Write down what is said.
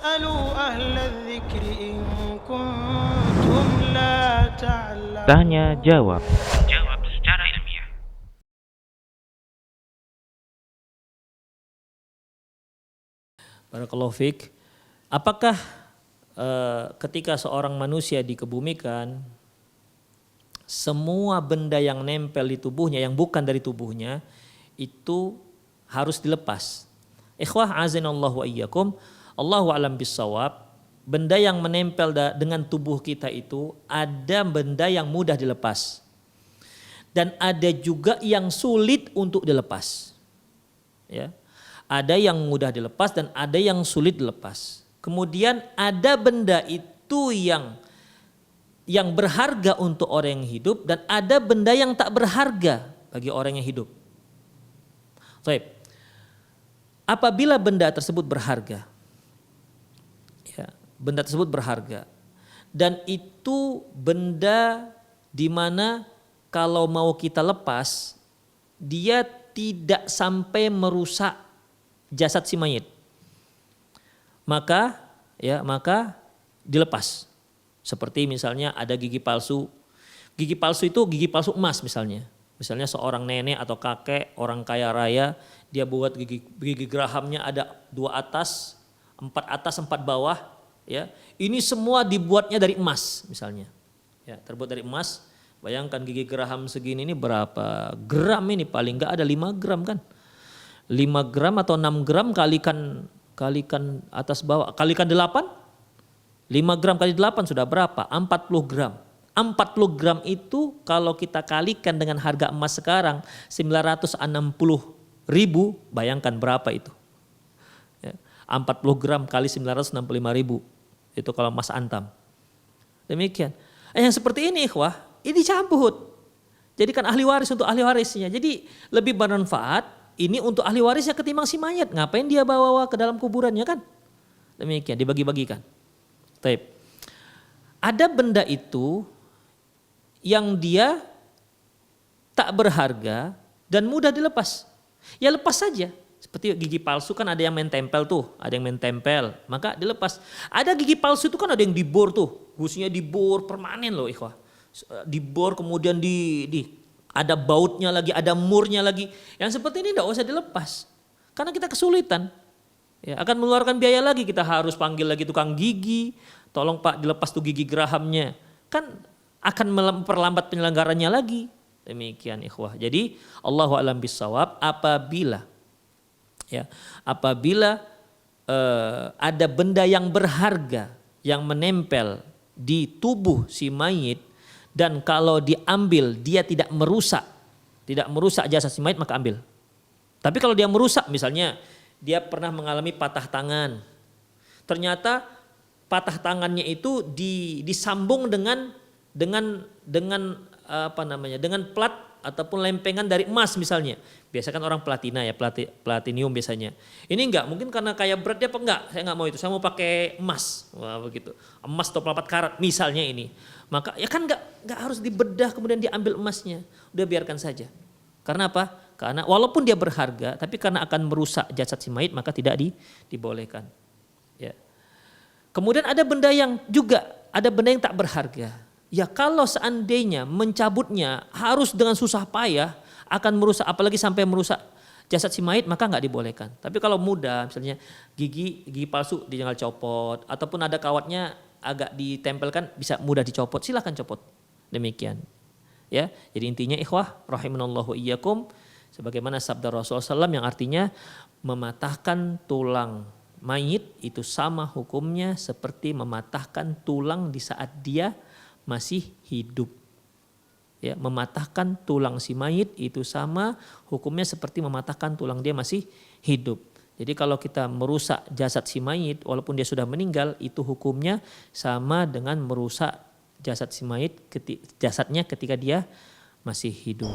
فاسألوا أهل الذكر إن كنتم لا تعلمون. Tanya jawab. Jawab secara ilmiah. Barakallahu fiik. Apakah ketika seorang manusia dikebumikan, semua benda yang nempel di tubuhnya yang bukan dari tubuhnya itu harus dilepas? Ikhwah azanallahu wa iyyakum, Allahu a'lam bissawab. Benda yang menempel dengan tubuh kita itu ada benda yang mudah dilepas dan ada juga yang sulit untuk dilepas. Ya. Ada yang mudah dilepas dan ada yang sulit dilepas. Kemudian ada benda itu yang berharga untuk orang yang hidup dan ada benda yang tak berharga bagi orang yang hidup. Baik. Apabila benda tersebut berharga, ya, benda tersebut berharga dan itu benda di mana kalau mau kita lepas dia tidak sampai merusak jasad si mayit, maka dilepas. Seperti misalnya ada gigi palsu. Gigi palsu itu gigi palsu emas misalnya. Misalnya seorang nenek atau kakek, orang kaya raya, dia buat gigi gerahamnya ada 2 atas, 4 atas, 4 bawah, ya. Ini semua dibuatnya dari emas misalnya. Ya, terbuat dari emas. Bayangkan gigi geraham segini ini berapa gram ini, paling enggak ada 5 gram kan. 5 gram atau 6 gram kalikan atas bawah, kalikan 8. 5 gram kali 8 sudah berapa? 40 gram. 40 gram itu kalau kita kalikan dengan harga emas sekarang 960.000, bayangkan berapa itu. Ya, 40 gram kali 965.000 itu kalau emas antam. Demikian. Yang seperti ini ikhwah, ini cabut. Jadikan ahli waris untuk ahli warisnya. Jadi lebih bermanfaat ini untuk ahli warisnya ketimbang si mayat. Ngapain dia bawa ke dalam kuburannya kan? Demikian, dibagi-bagikan. Taib. Ada benda itu yang dia tak berharga dan mudah dilepas. Ya lepas saja. Seperti gigi palsu kan ada yang main tempel tuh, ada yang main tempel, maka dilepas. Ada gigi palsu itu kan ada yang dibor tuh, gusinya dibor permanen loh ikhwah. Dibor kemudian ada bautnya lagi, ada murnya lagi. Yang seperti ini tidak usah dilepas. Karena kita kesulitan. Ya, akan mengeluarkan biaya lagi, kita harus panggil lagi tukang gigi, tolong Pak dilepas tuh gigi gerahamnya. Kan akan memperlambat penyelenggarannya lagi. Demikian ikhwah. Jadi Allahu a'lam bissawab, apabila ada benda yang berharga yang menempel di tubuh si mayit dan kalau diambil dia tidak merusak jasad si mayit, maka ambil. Tapi kalau dia merusak, misalnya dia pernah mengalami patah tangan, ternyata patah tangannya itu disambung dengan plat ataupun lempengan dari emas misalnya. Biasa kan orang platina ya, platinium biasanya. Ini enggak, mungkin karena kayak berat dia apa enggak, saya enggak mau itu, saya mau pakai emas. Wah begitu. Emas 24 karat misalnya ini. Maka ya kan enggak harus dibedah kemudian diambil emasnya. Udah biarkan saja. Karena apa? Karena walaupun dia berharga tapi karena akan merusak jasad si mayit maka tidak dibolehkan. Ya. Kemudian ada benda yang tak berharga. Ya kalau seandainya mencabutnya harus dengan susah payah akan merusak, apalagi sampai merusak jasad si mayit, maka nggak dibolehkan. Tapi kalau mudah, misalnya gigi palsu tinggal copot ataupun ada kawatnya agak ditempelkan bisa mudah dicopot, silakan copot. Demikian. Ya, jadi intinya ikhwah rahimanallahu iyyakum, sebagaimana sabda Rasulullah SAW yang artinya mematahkan tulang mayit itu sama hukumnya seperti mematahkan tulang di saat dia masih hidup. Ya, mematahkan tulang si mayit itu sama hukumnya seperti mematahkan tulang dia masih hidup. Jadi kalau kita merusak jasad si mayit walaupun dia sudah meninggal, itu hukumnya sama dengan merusak jasad si mayit jasadnya ketika dia masih hidup.